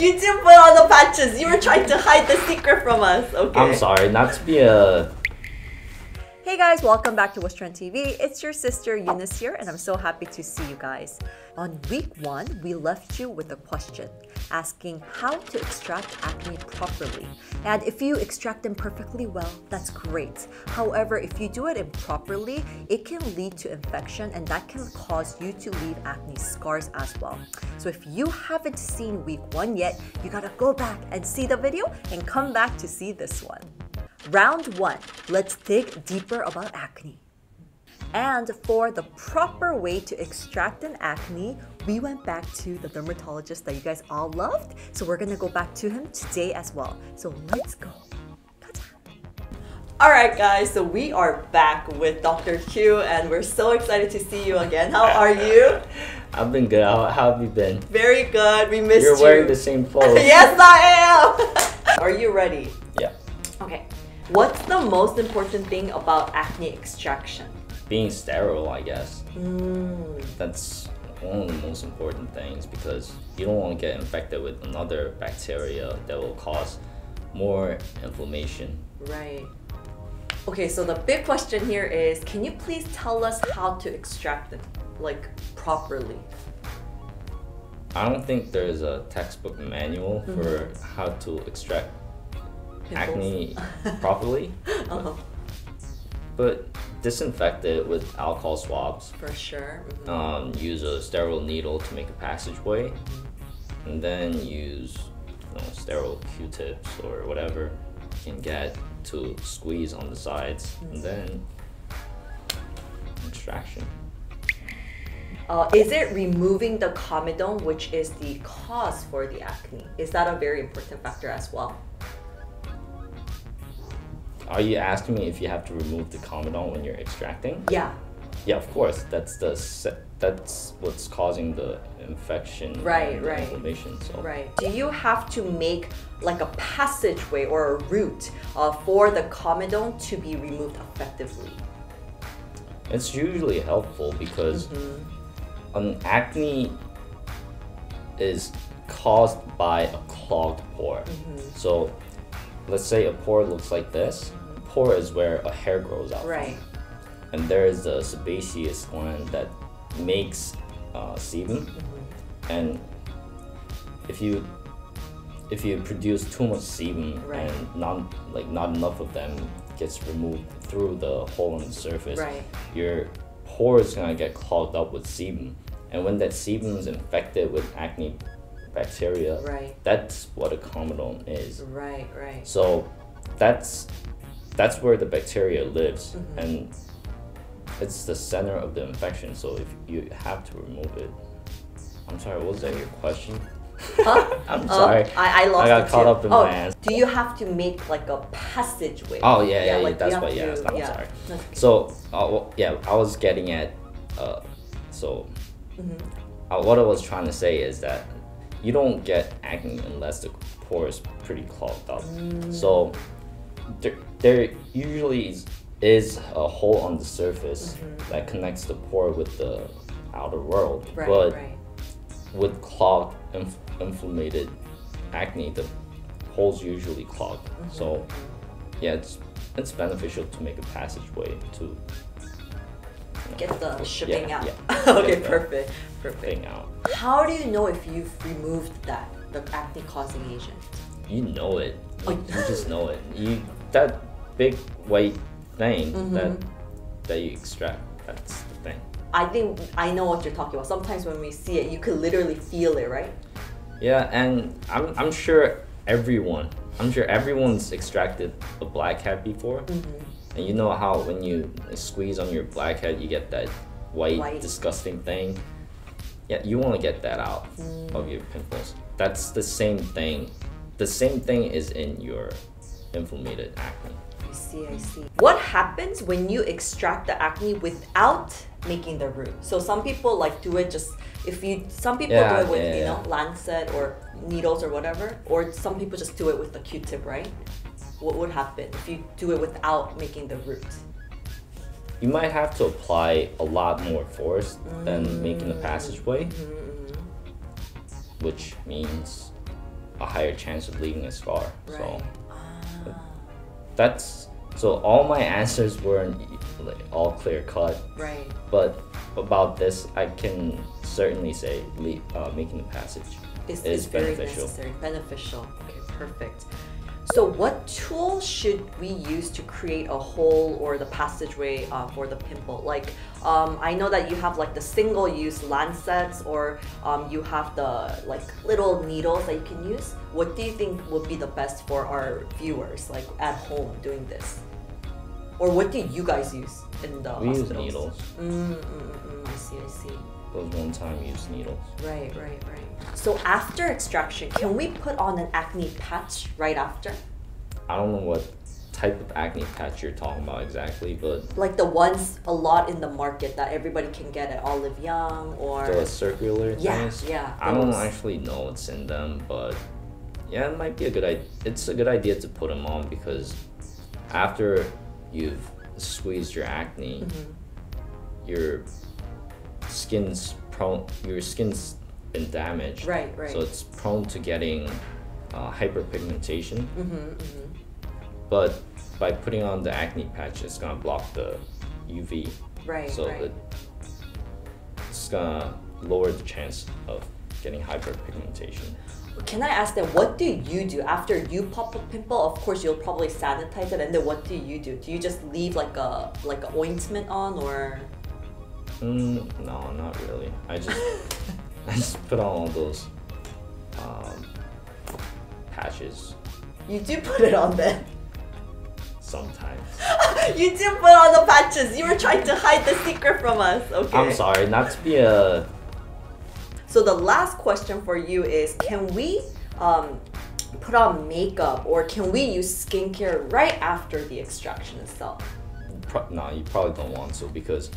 You did put on the patches. You were trying to hide the secret from us. Okay. I'm sorry, not to be a... Hey guys, welcome back to What's Trend TV. It's your sister Eunice here, and I'm so happy to see you guys. On week 1, we left you with a question asking how to extract acne properly. And if you extract them perfectly well, that's great. However, if you do it improperly, it can lead to infection and that can cause you to leave acne scars as well. So if you haven't seen week 1 yet, you gotta go back and see the video and come back to see this one. Round 1, let's dig deeper about acne. And for the proper way to extract an acne, we went back to the dermatologist that you guys all loved. So we're gonna go back to him today as well. So let's go. Alright guys, so we are back with Dr. Q and we're so excited to see you again. How are you? I've been good. How have you been? Very good. We missed you. You're wearing the same clothes. Yes, I am! Are you ready? Yeah. Okay. What's the most important thing about acne extraction? Being sterile, I guess. That's one of the most important things because you don't want to get infected with another bacteria that will cause more inflammation. Right. Okay, so the big question here is, can you please tell us how to extract them, like properly? I don't think there's a textbook manual for how to extract acne properly. But disinfect it with alcohol swabs. For sure. Use a sterile needle to make a passageway. And then use sterile Q-tips or whatever you can get to squeeze on the sides. And then extraction. Is it removing the comedone, which is the cause for the acne? Is that a very important factor as well? Are you asking me if you have to remove the comedone when you're extracting? Yeah. Yeah, of course. That's what's causing the infection. Right, and inflammation. So. Right. Do you have to make like a passageway or a route for the comedone to be removed effectively? It's usually helpful because an acne is caused by a clogged pore. So let's say a pore looks like this. Pore is where a hair grows out from. And there is the sebaceous gland that makes sebum. And if you produce too much sebum and not enough of them gets removed through the hole on the surface, your pore is gonna get clogged up with sebum. And when that sebum is infected with acne bacteria, that's what a comedone is. So that's where the bacteria lives, and it's the center of the infection. So if you have to remove it, I'm sorry, what was that your question? I'm sorry. I lost. I got caught up in my answer. Do you have to make like a passageway? Oh yeah, like that's what you asked. I'm sorry. So yeah, I was getting at what I was trying to say is that you don't get acne unless the pore is pretty clogged up. So there usually is a hole on the surface that connects the pore with the outer world. But with clogged, inflamed acne, the hole's usually clogged. So yeah, it's beneficial to make a passageway to get the shipping out. Okay, perfect. Thing out. How do you know if you've removed the acne causing agent? You know it. You just know it. That big white thing that you extract, that's the thing. I think I know what you're talking about. Sometimes when we see it, you could literally feel it, right? Yeah, and I'm sure everyone's extracted a blackhead before. And you know how when you squeeze on your blackhead, you get that white disgusting thing. Yeah, you want to get that out of your pimples. That's the same thing. The same thing is in your inflamed acne. I see. What happens when you extract the acne without making the root? So some people like do it just some people do it with lancet or needles or whatever, or some people just do it with the Q-tip, right? What would happen if you do it without making the root? You might have to apply a lot more force than making a passageway, which means a higher chance of leaving a scar. Right. So so all my answers weren't like, all clear cut. Right. But about this, I can certainly say making the passage is very beneficial. Beneficial. Okay, perfect. So what tool should we use to create a hole or the passageway for the pimple? Like, I know that you have like the single-use lancets, or you have the like little needles that you can use. What do you think would be the best for our viewers, like at home doing this? Or what do you guys use in the We hospitals? use needles. I see. Those one-time use needles. Right. So after extraction, can we put on an acne patch right after? I don't know what type of acne patch you're talking about exactly, but Like the ones a lot in the market that everybody can get at Olive Young or... the circular things. Yeah. I don't those. actually know what's in them, but yeah, it might be a good idea. It's a good idea to put them on because after you've squeezed your acne, your skin's been damaged. Right. So it's prone to getting hyperpigmentation. But by putting on the acne patch, it's gonna block the UV. Right. So it's gonna lower the chance of getting hyperpigmentation. Can I ask them, what do you do after you pop a pimple? Of course, you'll probably sanitize it, and then what do you do? Do you just leave like a ointment on, or? No, not really. I just put on all those patches You do put it on then. sometimes. You do put on the patches. You were trying to hide the secret from us. Okay. I'm sorry, not to be a... So the last question for you is, can we put on makeup, or can we use skincare right after the extraction itself? No, you probably don't want to because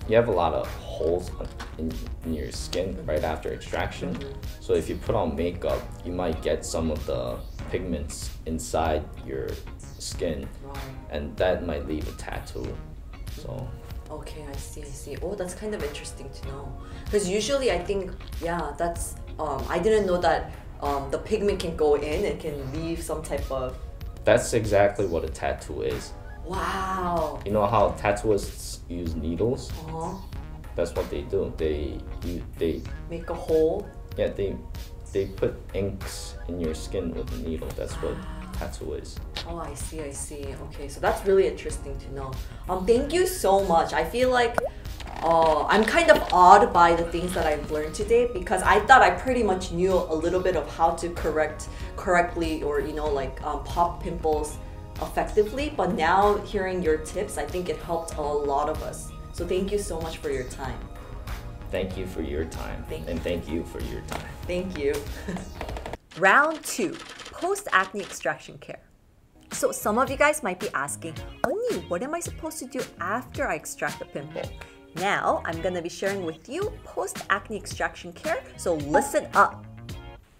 you have a lot of holes in your skin right after extraction. So if you put on makeup, you might get some of the pigments inside your skin, and that might leave a tattoo. So Okay, I see. Oh, that's kind of interesting to know. Because usually I think, that's, I didn't know that the pigment can go in and can leave some type of... that's exactly what a tattoo is. Wow. You know how tattooists use needles? Uh-huh. That's what they do. They Make a hole. they put inks in your skin with a needle. That's what tattoo is. Oh, I see. Okay, so that's really interesting to know. Thank you so much. I feel like I'm kind of awed by the things that I've learned today, because I thought I pretty much knew a little bit of how to correctly or pop pimples effectively, but now hearing your tips, I think it helped a lot of us. So thank you so much for your time. Thank you for your time. And thank you for your time. Thank you. Round 2, post-acne extraction care. So some of you guys might be asking, Onni, what am I supposed to do after I extract the pimple? Now, I'm gonna be sharing with you post-acne extraction care, so listen up.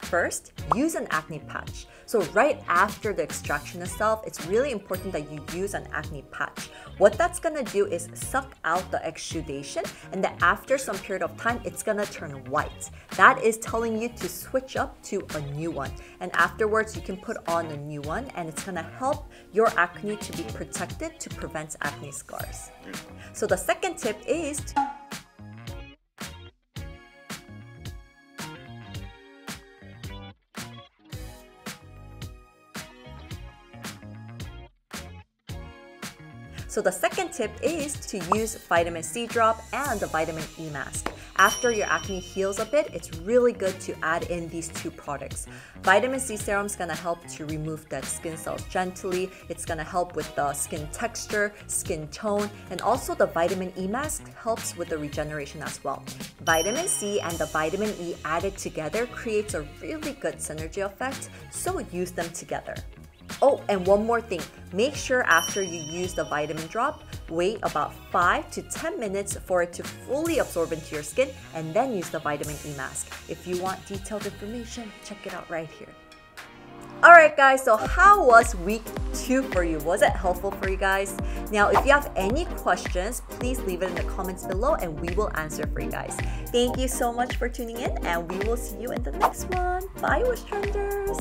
First, use an acne patch. So right after the extraction itself, it's really important that you use an acne patch. What that's gonna do is suck out the exudation, and then after some period of time, it's gonna turn white. That is telling you to switch up to a new one. And afterwards, you can put on a new one, and it's gonna help your acne to be protected to prevent acne scars. So the second tip is to use vitamin C drop and the vitamin E mask. After your acne heals a bit, it's really good to add in these two products. Vitamin C serum is gonna help to remove dead skin cells gently. It's gonna help with the skin texture, skin tone, and also the vitamin E mask helps with the regeneration as well. Vitamin C and the vitamin E added together creates a really good synergy effect, so use them together. Oh, and one more thing. Make sure after you use the vitamin drop, wait about 5 to 10 minutes for it to fully absorb into your skin, and then use the vitamin E mask. If you want detailed information, check it out right here. Alright guys, so how was week 2 for you? Was it helpful for you guys? Now, if you have any questions, please leave it in the comments below and we will answer for you guys. Thank you so much for tuning in and we will see you in the next one. Bye, Wish Trenders!